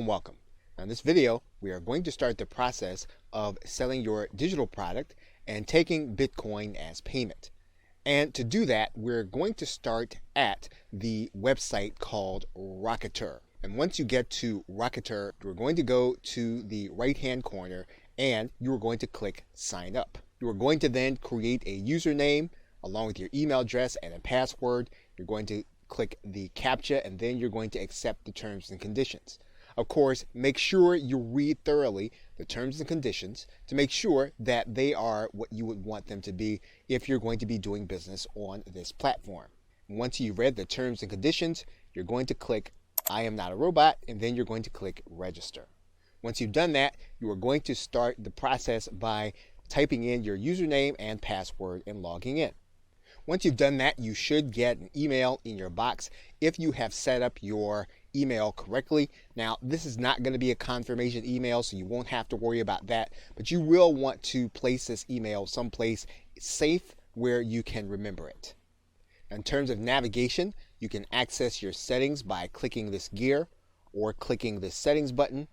and welcome. Now in this video, we are going to start the process of selling your digital product and taking Bitcoin as payment. And to do that, we're going to start at the website called Rocketer. And once you get to Rocketer, you're going to go to the right-hand corner and you're going to click Sign Up. You are going to then create a username along with your email address and a password. You're going to click the CAPTCHA and then you're going to accept the terms and conditions. Of course, make sure you read thoroughly the terms and conditions to make sure that they are what you would want them to be if you're going to be doing business on this platform. Once you've read the terms and conditions, you're going to click I am not a robot, and then you're going to click register. Once you've done that, you are going to start the process by typing in your username and password and logging in. Once you've done that, you should get an email in your box if you have set up your email correctly. Now, this is not going to be a confirmation email, so you won't have to worry about that, but you will want to place this email someplace safe where you can remember it. In terms of navigation, you can access your settings by clicking this gear or clicking the settings button.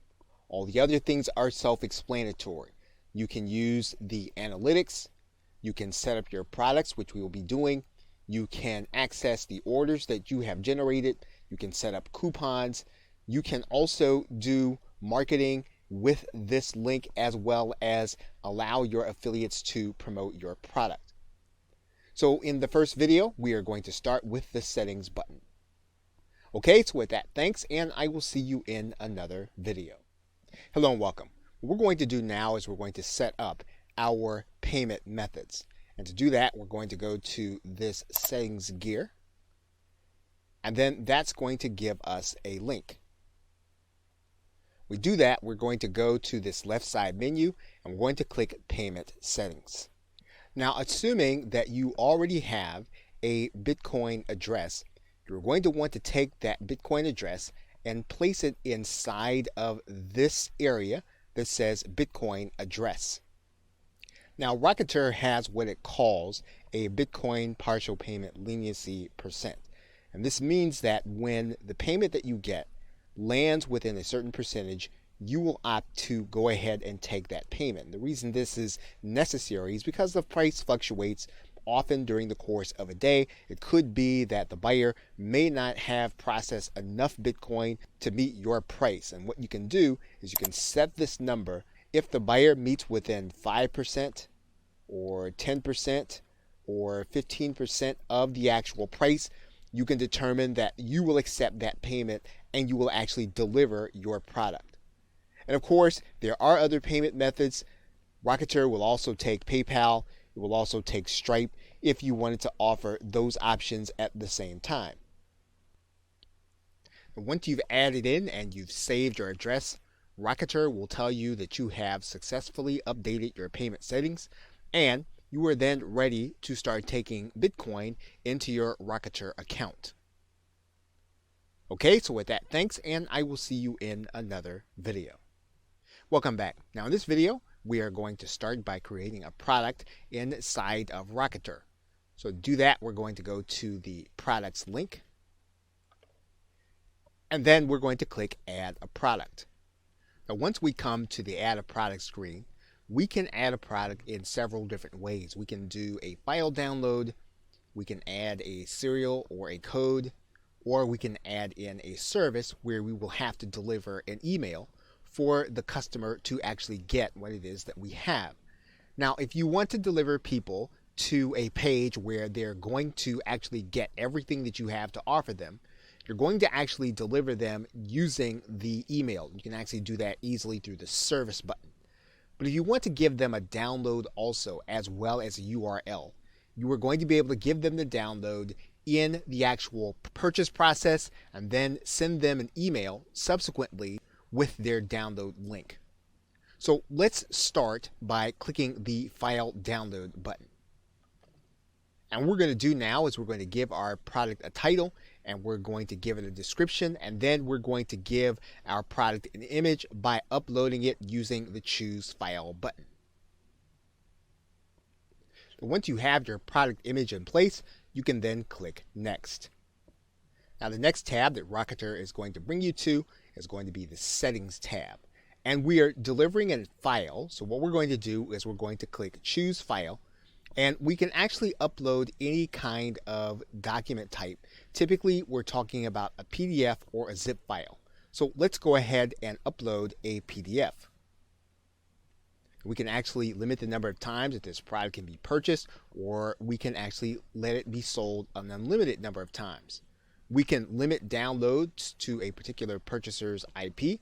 All the other things are self-explanatory. You can use the analytics. You can set up your products, which we will be doing. You can access the orders that you have generated. You can set up coupons. You can also do marketing with this link as well as allow your affiliates to promote your product. So in the first video, we are going to start with the settings button. Okay, so with that, thanks, and I will see you in another video. Hello and welcome. What we're going to do now is we're going to set up our payment methods. And to do that, we're going to go to this settings gear. And then that's going to give us a link. We do that, we're going to go to this left side menu and we're going to click payment settings. Now, assuming that you already have a Bitcoin address, you're going to want to take that Bitcoin address and place it inside of this area that says Bitcoin address. Now, Rocketer has what it calls a Bitcoin partial payment leniency percent. And this means that when the payment that you get lands within a certain percentage, you will opt to go ahead and take that payment. The reason this is necessary is because the price fluctuates often during the course of a day. It could be that the buyer may not have processed enough Bitcoin to meet your price. And what you can do is you can set this number. If the buyer meets within 5% or 10% or 15% of the actual price, you can determine that you will accept that payment and you will actually deliver your product. And of course, there are other payment methods. Rocketer will also take PayPal. It will also take Stripe if you wanted to offer those options at the same time. And once you've added in and you've saved your address, Rocketer will tell you that you have successfully updated your payment settings and you are then ready to start taking Bitcoin into your Rocketer account. Okay, so with that, thanks, and I will see you in another video. Welcome back. Now in this video, we are going to start by creating a product inside of Rocketer. So to do that, we're going to go to the products link, and then we're going to click Add a Product. Now once we come to the Add a Product screen, we can add a product in several different ways. We can do a file download, we can add a serial or a code, or we can add in a service where we will have to deliver an email for the customer to actually get what it is that we have. Now, if you want to deliver people to a page where they're going to actually get everything that you have to offer them, you're going to actually deliver them using the email. You can actually do that easily through the service button. But if you want to give them a download also, as well as a URL, you are going to be able to give them the download in the actual purchase process and then send them an email subsequently with their download link. So let's start by clicking the file download button. And what we're going to do now is we're going to give our product a title and we're going to give it a description, and then we're going to give our product an image by uploading it using the Choose File button. Once you have your product image in place, you can then click Next. Now the next tab that Rocketer is going to bring you to is going to be the Settings tab. And we are delivering a file. So what we're going to do is we're going to click Choose File. And we can actually upload any kind of document type. Typically, we're talking about a PDF or a zip file. So let's go ahead and upload a PDF. We can actually limit the number of times that this product can be purchased, or we can actually let it be sold an unlimited number of times. We can limit downloads to a particular purchaser's IP.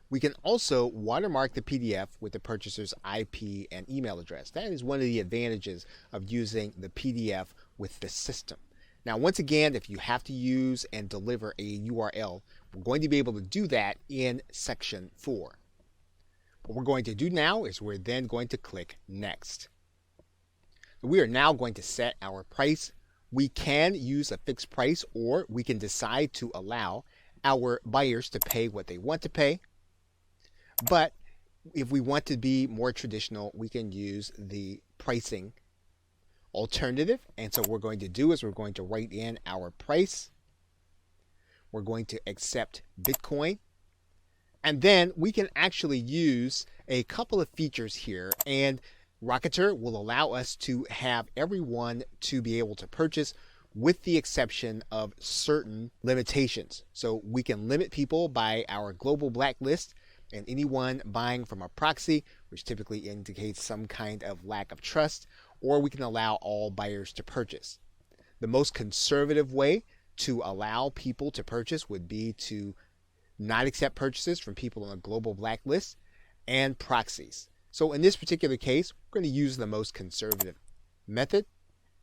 We can also watermark the PDF with the purchaser's IP and email address. That is one of the advantages of using the PDF with the system. Now, once again, if you have to use and deliver a URL, we're going to be able to do that in section 4. What we're going to do now is we're then going to click Next. We are now going to set our price. We can use a fixed price, or we can decide to allow our buyers to pay what they want to pay. But if we want to be more traditional, we can use the pricing alternative. And so what we're going to do is we're going to write in our price. We're going to accept Bitcoin. And then we can actually use a couple of features here. And Rocketer will allow us to have everyone to be able to purchase, with the exception of certain limitations. So we can limit people by our global blacklist, and anyone buying from a proxy, which typically indicates some kind of lack of trust, or we can allow all buyers to purchase. The most conservative way to allow people to purchase would be to not accept purchases from people on a global blacklist and proxies. So in this particular case, we're going to use the most conservative method,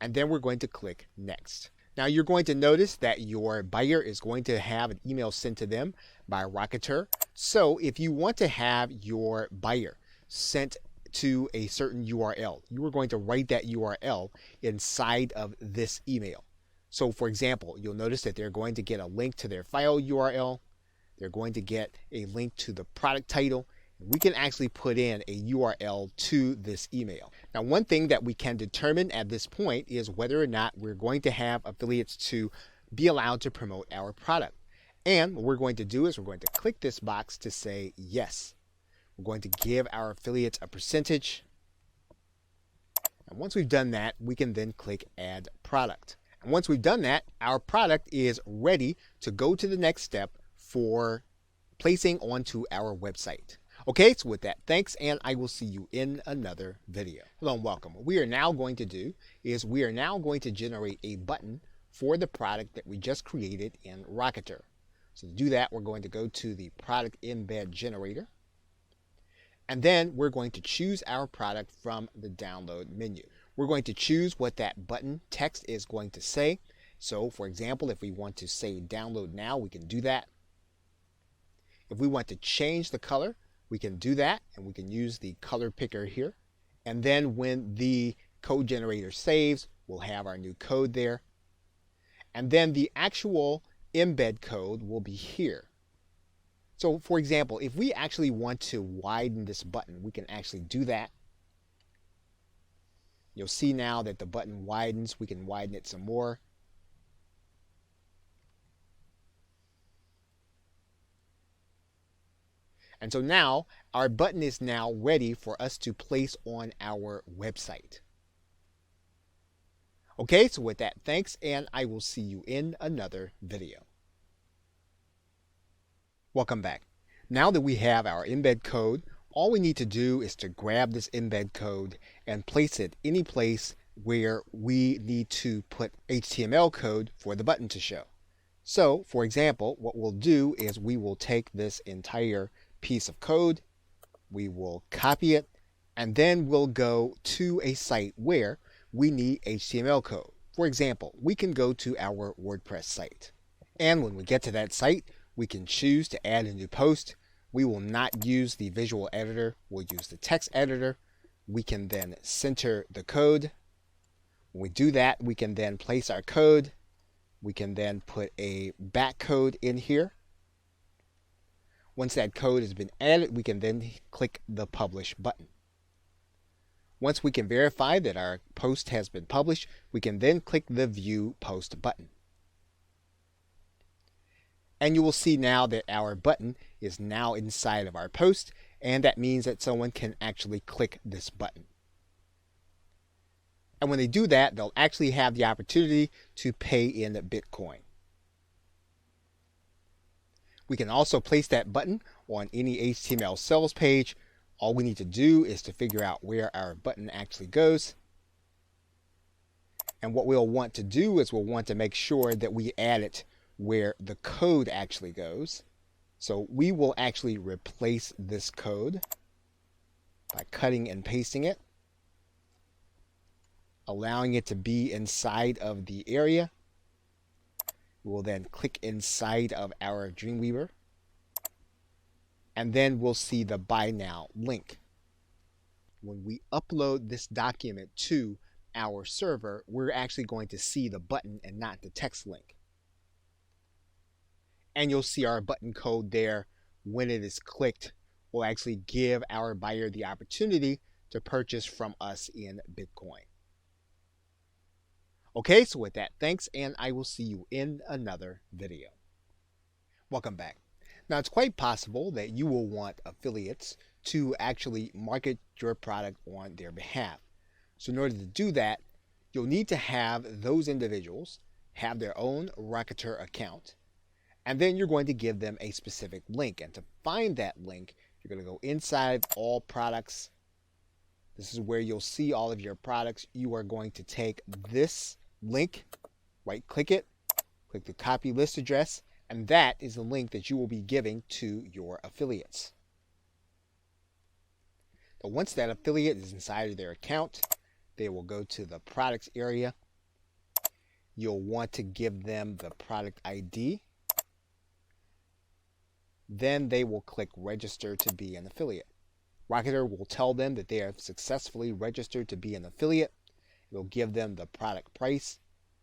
and then we're going to click Next. Now you're going to notice that your buyer is going to have an email sent to them by Rocketer. So if you want to have your buyer sent to a certain URL, you are going to write that URL inside of this email. So for example, you'll notice that they're going to get a link to their file URL. They're going to get a link to the product title. We can actually put in a URL to this email. Now, one thing that we can determine at this point is whether or not we're going to have affiliates to be allowed to promote our product. And what we're going to do is we're going to click this box to say yes. We're going to give our affiliates a percentage. And once we've done that, we can then click Add Product. And once we've done that, our product is ready to go to the next step for placing onto our website. Okay, so with that, thanks, and I will see you in another video. Hello and welcome. What we are now going to do is we are now going to generate a button for the product that we just created in Rocketer. So to do that, we're going to go to the product embed generator, and then we're going to choose our product from the download menu. We're going to choose what that button text is going to say. So for example, if we want to say download now, we can do that. If we want to change the color, we can do that, and we can use the color picker here. And then when the code generator saves, we'll have our new code there. And then the actual embed code will be here. So for example, if we actually want to widen this button, we can actually do that. You'll see now that the button widens. We can widen it some more. And so now our button is now ready for us to place on our website. Okay, so with that, thanks, and I will see you in another video. Welcome back. Now that we have our embed code, all we need to do is to grab this embed code and place it any place where we need to put HTML code for the button to show. So, for example, what we'll do is we will take this entire piece of code, we will copy it, and then we'll go to a site where we need HTML code. For example, we can go to our WordPress site. And when we get to that site, we can choose to add a new post. We will not use the visual editor, we'll use the text editor. We can then center the code. When we do that, we can then place our code. We can then put a back code in here. Once that code has been added, we can then click the Publish button. Once we can verify that our post has been published, we can then click the View Post button. And you will see now that our button is now inside of our post, and that means that someone can actually click this button. And when they do that, they'll actually have the opportunity to pay in Bitcoin. We can also place that button on any HTML sales page. All we need to do is to figure out where our button actually goes. And what we'll want to do is we'll want to make sure that we add it where the code actually goes. So we will actually replace this code by cutting and pasting it, allowing it to be inside of the area. We will then click inside of our Dreamweaver, and then we'll see the Buy Now link. When we upload this document to our server, we're actually going to see the button and not the text link. And you'll see our button code there. When it is clicked, will actually give our buyer the opportunity to purchase from us in Bitcoin. Okay, so with that, thanks, and I will see you in another video. Welcome back. Now, it's quite possible that you will want affiliates to actually market your product on their behalf. So in order to do that, you'll need to have those individuals have their own Rocketer account, and then you're going to give them a specific link. And to find that link, you're going to go inside All Products. This is where you'll see all of your products. You are going to take this link, right-click it, click the copy list address, and that is the link that you will be giving to your affiliates. So once that affiliate is inside of their account, they will go to the products area. You'll want to give them the product ID. Then they will click register to be an affiliate. Rocketer will tell them that they have successfully registered to be an affiliate. It'll give them the product price,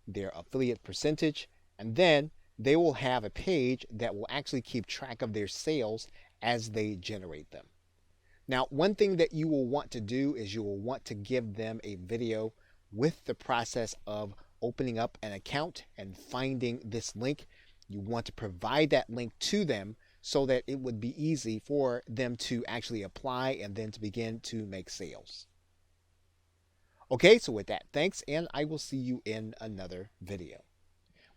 their affiliate percentage, and then they will have a page that will actually keep track of their sales as they generate them. Now, one thing that you will want to do is you will want to give them a video with the process of opening up an account and finding this link. You want to provide that link to them so that it would be easy for them to actually apply and then to begin to make sales. Okay, so with that, thanks, and I will see you in another video.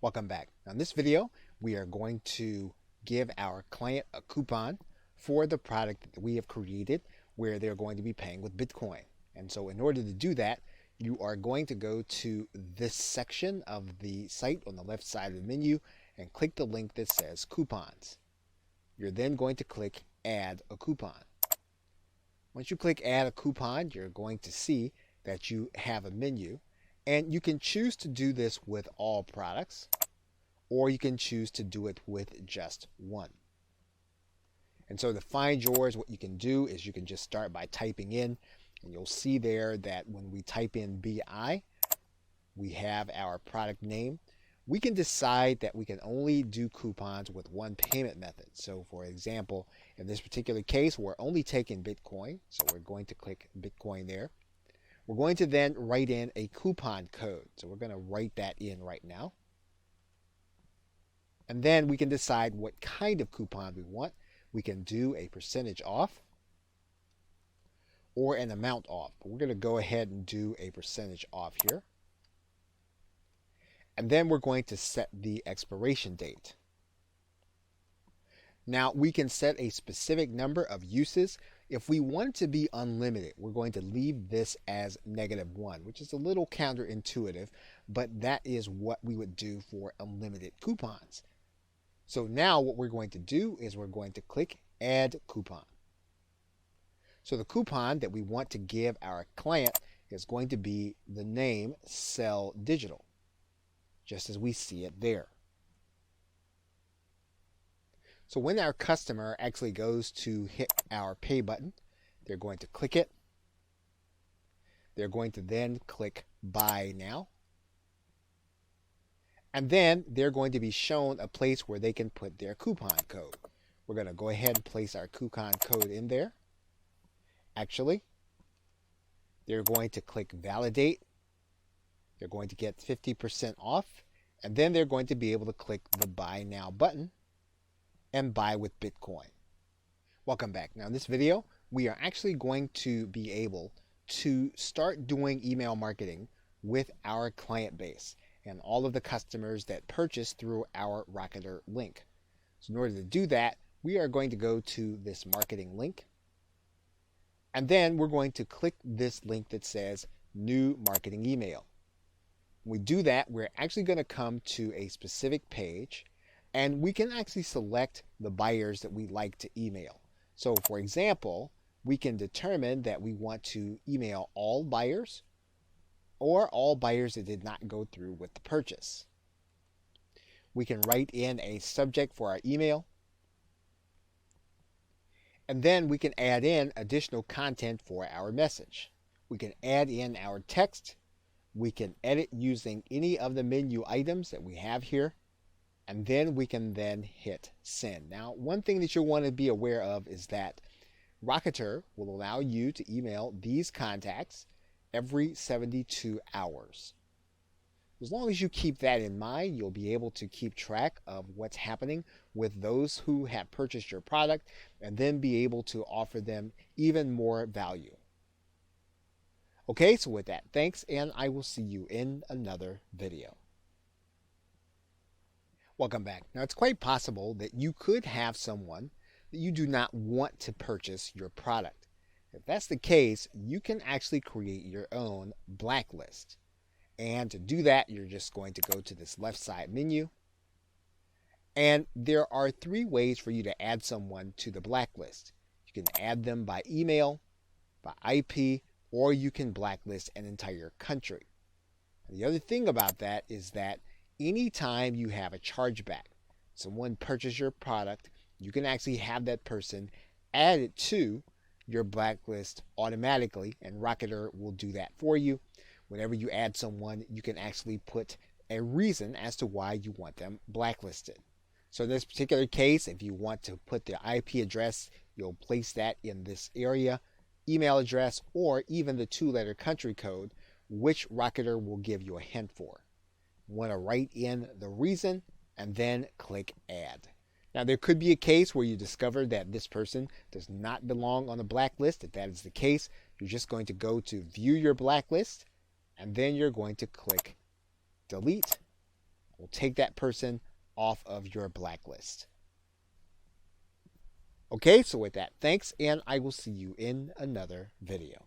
Welcome back. Now, in this video, we are going to give our client a coupon for the product that we have created where they're going to be paying with Bitcoin. And so in order to do that, you are going to go to this section of the site on the left side of the menu and click the link that says coupons. You're then going to click add a coupon. Once you click add a coupon, you're going to see that you have a menu, and you can choose to do this with all products, or you can choose to do it with just one. And so to find yours, what you can do is you can just start by typing in, and you'll see there that when we type in BI, we have our product name. We can decide that we can only do coupons with one payment method. So for example, in this particular case, we're only taking Bitcoin. So we're going to click Bitcoin there. We're going to then write in a coupon code. So we're going to write that in right now. And then we can decide what kind of coupon we want. We can do a percentage off or an amount off. But we're going to go ahead and do a percentage off here. And then we're going to set the expiration date. Now, we can set a specific number of uses. If we want it to be unlimited, we're going to leave this as -1, which is a little counterintuitive, but that is what we would do for unlimited coupons. So now what we're going to do is we're going to click Add Coupon. So the coupon that we want to give our client is going to be the name Sell Digital, just as we see it there. So when our customer actually goes to hit our pay button, they're going to click it. They're going to then click Buy Now. And then they're going to be shown a place where they can put their coupon code. We're going to go ahead and place our coupon code in there. Actually, they're going to click Validate. They're going to get 50% off. And then they're going to be able to click the Buy Now button. and buy with Bitcoin. Welcome back. Now in this video, we are actually going to be able to start doing email marketing with our client base and all of the customers that purchase through our Rocketer link. So in order to do that, we are going to go to this marketing link, and then we're going to click this link that says new marketing email. When we do that, we're actually going to come to a specific page, and we can actually select the buyers that we like to email. So for example, we can determine that we want to email all buyers or all buyers that did not go through with the purchase. We can write in a subject for our email, and then we can add in additional content for our message. We can add in our text. We can edit using any of the menu items that we have here, and then we can then hit send. Now, one thing that you'll want to be aware of is that Rocketer will allow you to email these contacts every 72 hours. As long as you keep that in mind, you'll be able to keep track of what's happening with those who have purchased your product and then be able to offer them even more value. Okay, so with that, thanks, and I will see you in another video. Welcome back. Now, it's quite possible that you could have someone that you do not want to purchase your product. If that's the case, you can actually create your own blacklist. And to do that, you're just going to go to this left side menu. And there are 3 ways for you to add someone to the blacklist. You can add them by email, by IP, or you can blacklist an entire country. And the other thing about that is that anytime you have a chargeback, someone purchased your product, you can actually have that person added to your blacklist automatically, and Rocketer will do that for you. Whenever you add someone, you can actually put a reason as to why you want them blacklisted. So in this particular case, if you want to put the IP address, you'll place that in this area, email address, or even the 2-letter country code, which Rocketer will give you a hint for. You want to write in the reason and then click add. Now, there could be a case where you discover that this person does not belong on the blacklist. If that is the case, you're just going to go to view your blacklist, and then you're going to click delete. We'll take that person off of your blacklist. Okay, so with that, thanks, and I will see you in another video.